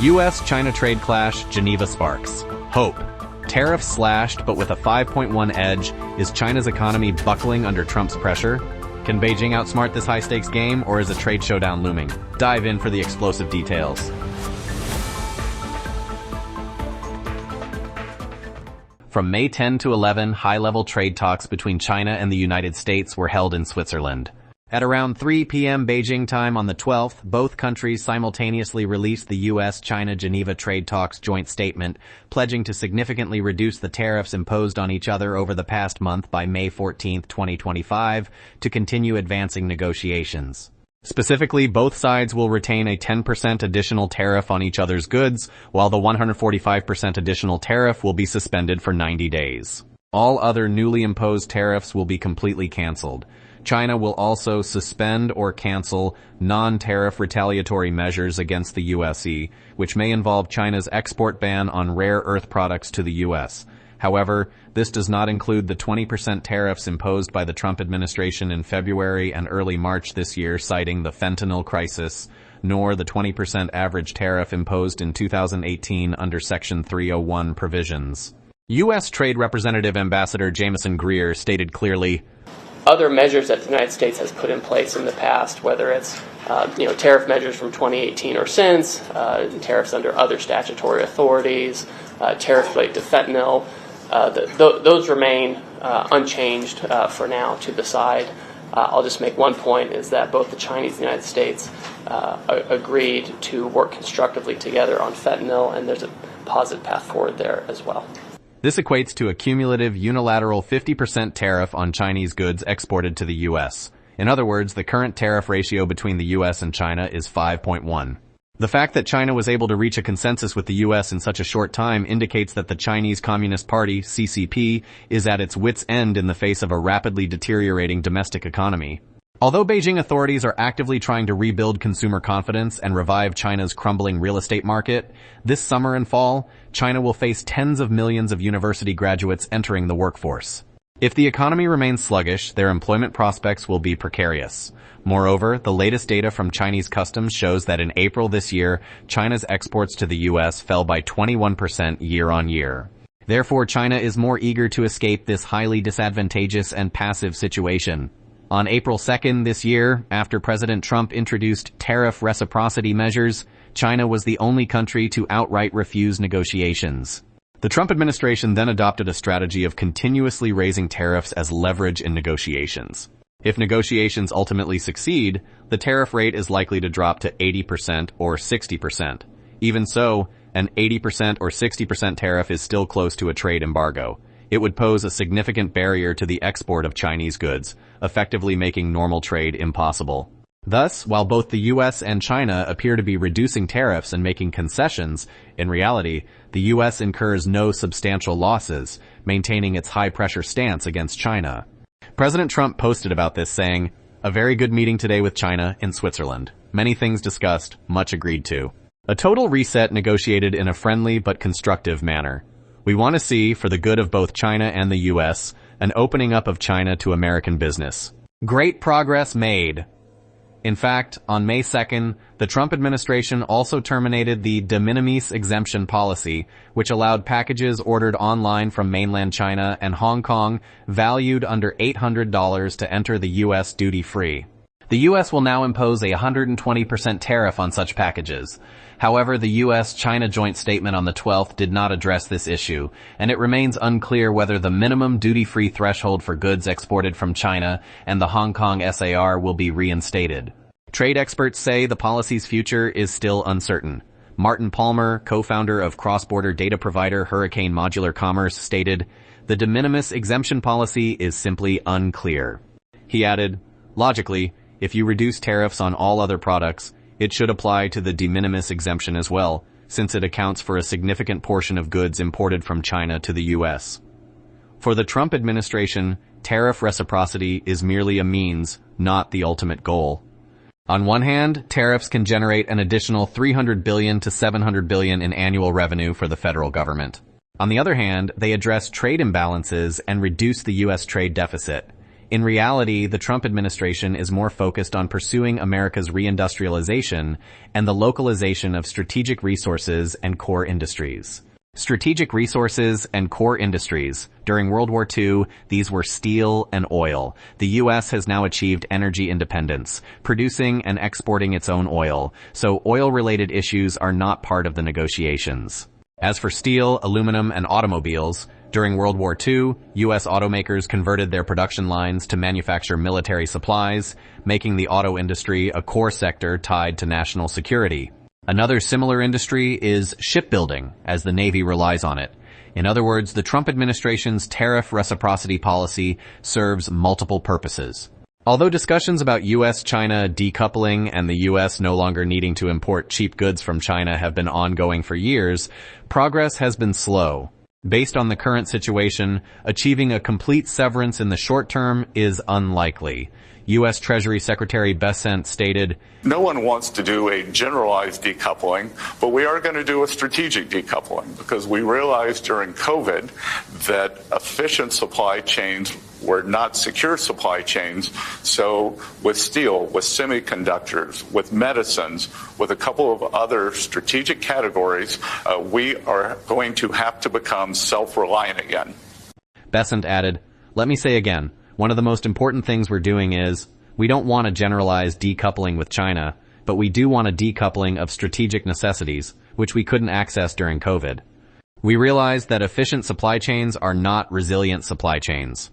U.S China Trade Clash, Geneva Sparks Hope. Tariffs slashed, but with a 5.1 edge. Is China's economy buckling under Trump's pressure? Can Beijing outsmart this high-stakes game, or is a trade showdown looming? Dive in for the explosive details. From May 10 to 11, high-level trade talks between China and the United States were held in Switzerland. At around 3 p.m. Beijing time on the 12th, both countries simultaneously released the U.S. China Geneva Trade Talks joint statement, pledging to significantly reduce the tariffs imposed on each other over the past month by May 14, 2025, to continue advancing negotiations. Specifically, both sides will retain a 10% additional tariff on each other's goods, while the 145% additional tariff will be suspended for 90 days. All other newly imposed tariffs will be completely canceled. China will also suspend or cancel non-tariff retaliatory measures against the USE, which may involve China's export ban on rare earth products to the U.S. However, this does not include the 20% tariffs imposed by the Trump administration in February and early March this year, citing the fentanyl crisis, nor the 20% average tariff imposed in 2018 under Section 301 provisions. U.S. Trade Representative Ambassador Jameson Greer stated clearly, other measures that the United States has put in place in the past, whether it's tariff measures from 2018 or since, tariffs under other statutory authorities, tariffs related to fentanyl, those remain unchanged for now to the side. I'll just make one point, is that both the Chinese and the United States agreed to work constructively together on fentanyl, and there's a positive path forward there as well. This equates to a cumulative unilateral 50% tariff on Chinese goods exported to the U.S. In other words, the current tariff ratio between the U.S. and China is 5.1. The fact that China was able to reach a consensus with the U.S. in such a short time indicates that the Chinese Communist Party, CCP, is at its wit's end in the face of a rapidly deteriorating domestic economy. Although Beijing authorities are actively trying to rebuild consumer confidence and revive China's crumbling real estate market, this summer and fall, China will face tens of millions of university graduates entering the workforce. If the economy remains sluggish, their employment prospects will be precarious. Moreover, the latest data from Chinese customs shows that in April this year, China's exports to the U.S. fell by 21% year-on-year. Therefore, China is more eager to escape this highly disadvantageous and passive situation. On April 2nd this year, after President Trump introduced tariff reciprocity measures, China was the only country to outright refuse negotiations. The Trump administration then adopted a strategy of continuously raising tariffs as leverage in negotiations. If negotiations ultimately succeed, the tariff rate is likely to drop to 80% or 60%. Even so, an 80% or 60% tariff is still close to a trade embargo. It would pose a significant barrier to the export of Chinese goods, effectively making normal trade impossible. Thus, while both the U.S. and China appear to be reducing tariffs and making concessions, in reality, the U.S. incurs no substantial losses, maintaining its high-pressure stance against China. President Trump posted about this, saying, "A very good meeting today with China in Switzerland. Many things discussed, much agreed to. A total reset negotiated in a friendly but constructive manner. We want to see, for the good of both China and the U.S., an opening up of China to American business. Great progress made." In fact, on May 2nd, the Trump administration also terminated the de minimis exemption policy, which allowed packages ordered online from mainland China and Hong Kong valued under $800 to enter the U.S. duty-free. The U.S. will now impose a 120% tariff on such packages. However, the U.S. China joint statement on the 12th did not address this issue, and it remains unclear whether the minimum duty-free threshold for goods exported from China and the Hong Kong SAR will be reinstated. Trade experts say the policy's future is still uncertain. Martin Palmer, co-founder of cross-border data provider Hurricane Modular Commerce, stated, "The de minimis exemption policy is simply unclear." He added, "Logically, if you reduce tariffs on all other products, it should apply to the de minimis exemption as well, since it accounts for a significant portion of goods imported from China to the U.S. For the Trump administration, tariff reciprocity is merely a means, not the ultimate goal. On one hand, tariffs can generate an additional $300 billion to $700 billion in annual revenue for the federal government. On the other hand, they address trade imbalances and reduce the U.S. trade deficit. In reality, the Trump administration is more focused on pursuing America's reindustrialization and the localization of strategic resources and core industries. Strategic resources and core industries. During World War II, these were steel and oil. The U.S. has now achieved energy independence, producing and exporting its own oil, so oil-related issues are not part of the negotiations. As for steel, aluminum, and automobiles, during World War II, U.S. automakers converted their production lines to manufacture military supplies, making the auto industry a core sector tied to national security. Another similar industry is shipbuilding, as the Navy relies on it. In other words, the Trump administration's tariff reciprocity policy serves multiple purposes. Although discussions about U.S. China decoupling and the U.S. no longer needing to import cheap goods from China have been ongoing for years, progress has been slow. Based on the current situation, achieving a complete severance in the short term is unlikely. U.S. Treasury Secretary Bessent stated, "No one wants to do a generalized decoupling, but we are going to do a strategic decoupling because we realized during COVID that efficient supply chains were not secure supply chains. So with steel, with semiconductors, with medicines, with a couple of other strategic categories, we are going to have to become self-reliant again." Bessent added, "Let me say again, one of the most important things we're doing is, we don't want a generalized decoupling with China, but we do want a decoupling of strategic necessities, which we couldn't access during COVID. We realize that efficient supply chains are not resilient supply chains.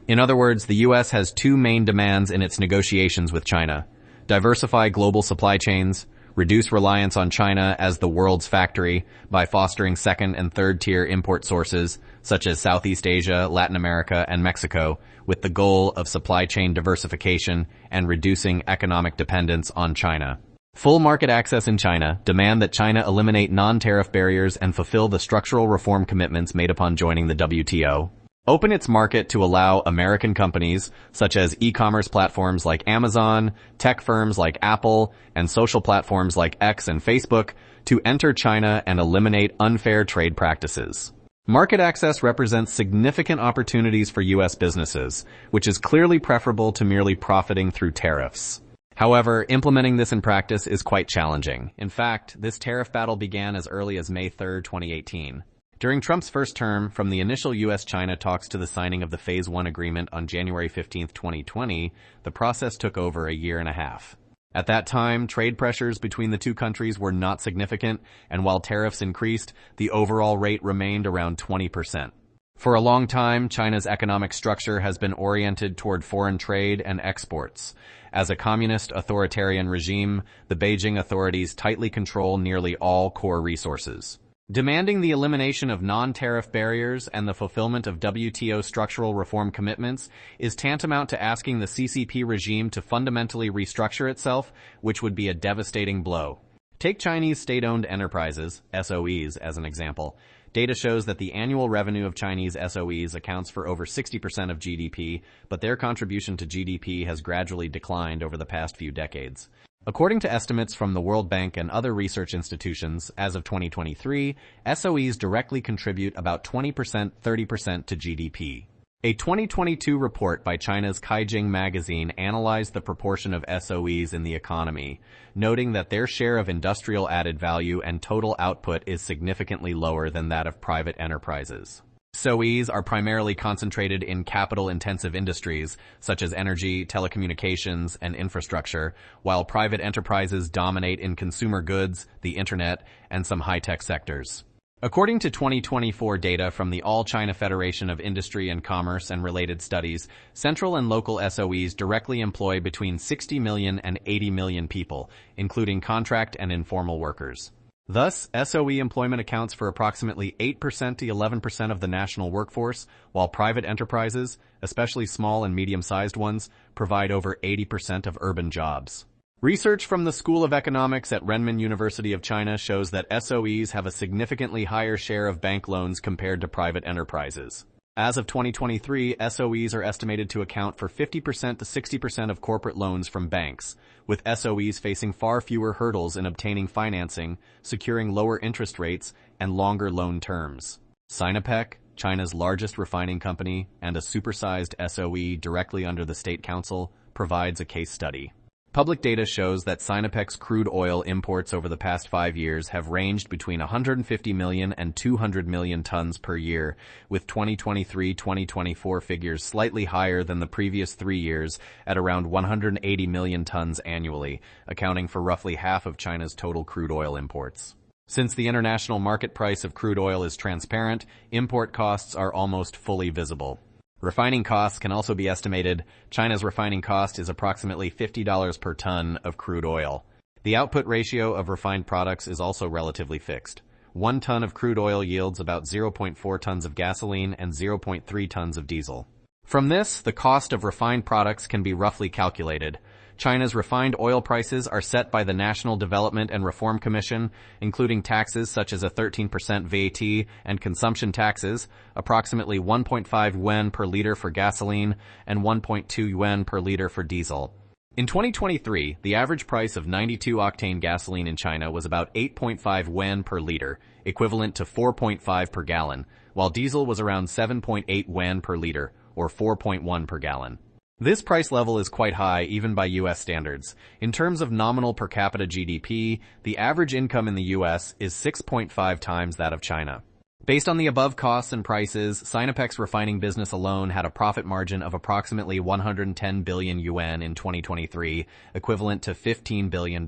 In other words, the U.S. has two main demands in its negotiations with China: diversify global supply chains, reduce reliance on China as the world's factory by fostering second and third tier import sources such as Southeast Asia, Latin America, and Mexico, with the goal of supply chain diversification and reducing economic dependence on China. Full market access in China, demand that China eliminate non-tariff barriers and fulfill the structural reform commitments made upon joining the WTO. Open its market to allow American companies, such as e-commerce platforms like Amazon, tech firms like Apple, and social platforms like X and Facebook, to enter China and eliminate unfair trade practices. Market access represents significant opportunities for U.S. businesses, which is clearly preferable to merely profiting through tariffs. However, implementing this in practice is quite challenging. In fact, this tariff battle began as early as May 3, 2018. During Trump's first term, from the initial U.S.-China talks to the signing of the Phase 1 agreement on January 15, 2020, the process took over a year and a half. At that time, trade pressures between the two countries were not significant, and while tariffs increased, the overall rate remained around 20%. For a long time, China's economic structure has been oriented toward foreign trade and exports. As a communist authoritarian regime, the Beijing authorities tightly control nearly all core resources. Demanding the elimination of non-tariff barriers and the fulfillment of WTO structural reform commitments is tantamount to asking the CCP regime to fundamentally restructure itself, which would be a devastating blow. Take Chinese state-owned enterprises, SOEs, as an example. Data shows that the annual revenue of Chinese SOEs accounts for over 60% of GDP, but their contribution to GDP has gradually declined over the past few decades. According to estimates from the World Bank and other research institutions, as of 2023, SOEs directly contribute about 20%, 30% to GDP. A 2022 report by China's Caijing magazine analyzed the proportion of SOEs in the economy, noting that their share of industrial added value and total output is significantly lower than that of private enterprises. SOEs are primarily concentrated in capital-intensive industries, such as energy, telecommunications, and infrastructure, while private enterprises dominate in consumer goods, the internet, and some high-tech sectors. According to 2024 data from the All China Federation of Industry and Commerce and Related Studies, central and local SOEs directly employ between 60 million and 80 million people, including contract and informal workers. Thus, SOE employment accounts for approximately 8% to 11% of the national workforce, while private enterprises, especially small and medium-sized ones, provide over 80% of urban jobs. Research from the School of Economics at Renmin University of China shows that SOEs have a significantly higher share of bank loans compared to private enterprises. As of 2023, SOEs are estimated to account for 50% to 60% of corporate loans from banks, with SOEs facing far fewer hurdles in obtaining financing, securing lower interest rates, and longer loan terms. Sinopec, China's largest refining company and a supersized SOE directly under the State Council, provides a case study. Public data shows that Sinopec's crude oil imports over the past 5 years have ranged between 150 million and 200 million tons per year, with 2023-2024 figures slightly higher than the previous 3 years at around 180 million tons annually, accounting for roughly half of China's total crude oil imports. Since the international market price of crude oil is transparent, import costs are almost fully visible. Refining costs can also be estimated. China's refining cost is approximately $50 per ton of crude oil. The output ratio of refined products is also relatively fixed. 1 ton of crude oil yields about 0.4 tons of gasoline and 0.3 tons of diesel. From this, the cost of refined products can be roughly calculated. China's refined oil prices are set by the National Development and Reform Commission, including taxes such as a 13% VAT and consumption taxes, approximately 1.5 yuan per liter for gasoline and 1.2 yuan per liter for diesel. In 2023, the average price of 92-octane gasoline in China was about 8.5 yuan per liter, equivalent to 4.5 per gallon, while diesel was around 7.8 yuan per liter, or 4.1 per gallon. This price level is quite high even by U.S. standards. In terms of nominal per capita GDP, the average income in the U.S. is 6.5 times that of China. Based on the above costs and prices, Sinopec's refining business alone had a profit margin of approximately 110 billion yuan in 2023, equivalent to $15 billion.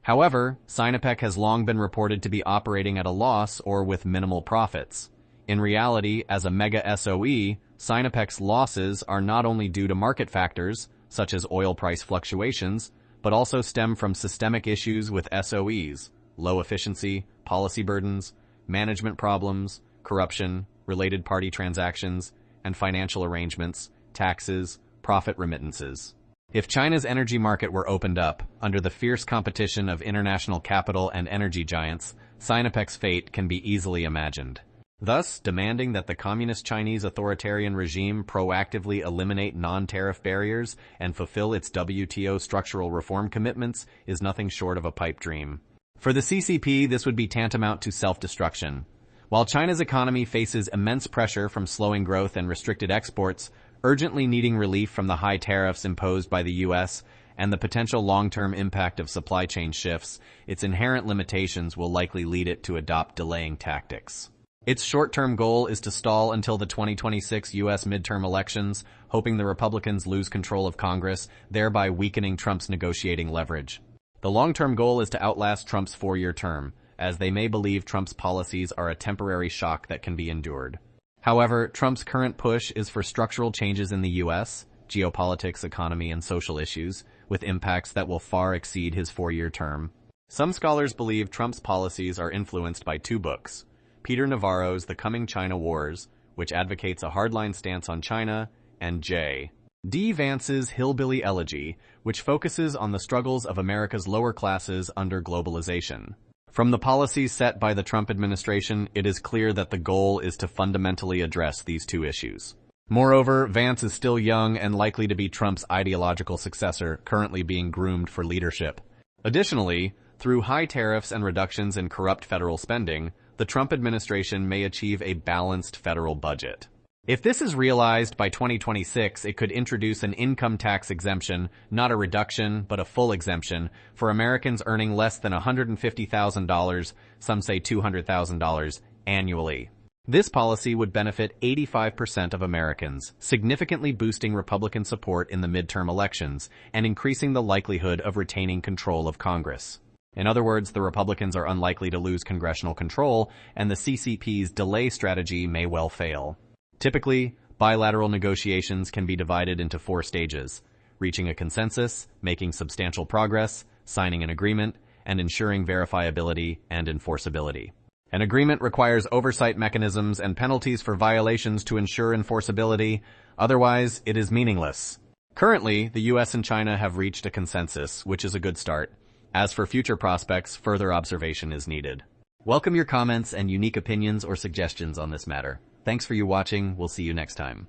However, Sinopec has long been reported to be operating at a loss or with minimal profits. In reality, as a mega SOE, Sinopec's losses are not only due to market factors, such as oil price fluctuations, but also stem from systemic issues with SOEs, low efficiency, policy burdens, management problems, corruption, related party transactions, and financial arrangements, taxes, profit remittances. If China's energy market were opened up, under the fierce competition of international capital and energy giants, Sinopec's fate can be easily imagined. Thus, demanding that the Communist Chinese authoritarian regime proactively eliminate non-tariff barriers and fulfill its WTO structural reform commitments is nothing short of a pipe dream. For the CCP, this would be tantamount to self-destruction. While China's economy faces immense pressure from slowing growth and restricted exports, urgently needing relief from the high tariffs imposed by the U.S., and the potential long-term impact of supply chain shifts, its inherent limitations will likely lead it to adopt delaying tactics. Its short-term goal is to stall until the 2026 U.S. midterm elections, hoping the Republicans lose control of Congress, thereby weakening Trump's negotiating leverage. The long-term goal is to outlast Trump's 4-year term, as they may believe Trump's policies are a temporary shock that can be endured. However, Trump's current push is for structural changes in the U.S., geopolitics, economy, and social issues, with impacts that will far exceed his 4-year term. Some scholars believe Trump's policies are influenced by 2 books. Peter Navarro's The Coming China Wars, which advocates a hardline stance on China, and J. D. Vance's Hillbilly Elegy, which focuses on the struggles of America's lower classes under globalization. From the policies set by the Trump administration, it is clear that the goal is to fundamentally address these 2 issues. Moreover, Vance is still young and likely to be Trump's ideological successor, currently being groomed for leadership. Additionally, through high tariffs and reductions in corrupt federal spending, the Trump administration may achieve a balanced federal budget. If this is realized by 2026, it could introduce an income tax exemption, not a reduction, but a full exemption, for Americans earning less than $150,000, some say $200,000, annually. This policy would benefit 85% of Americans, significantly boosting Republican support in the midterm elections and increasing the likelihood of retaining control of Congress. In other words, the Republicans are unlikely to lose congressional control, and the CCP's delay strategy may well fail. Typically, bilateral negotiations can be divided into 4 stages: reaching a consensus, making substantial progress, signing an agreement, and ensuring verifiability and enforceability. An agreement requires oversight mechanisms and penalties for violations to ensure enforceability, otherwise it is meaningless. Currently, the U.S. and China have reached a consensus, which is a good start. As for future prospects, further observation is needed. Welcome your comments and unique opinions or suggestions on this matter. Thanks for you watching. We'll see you next time.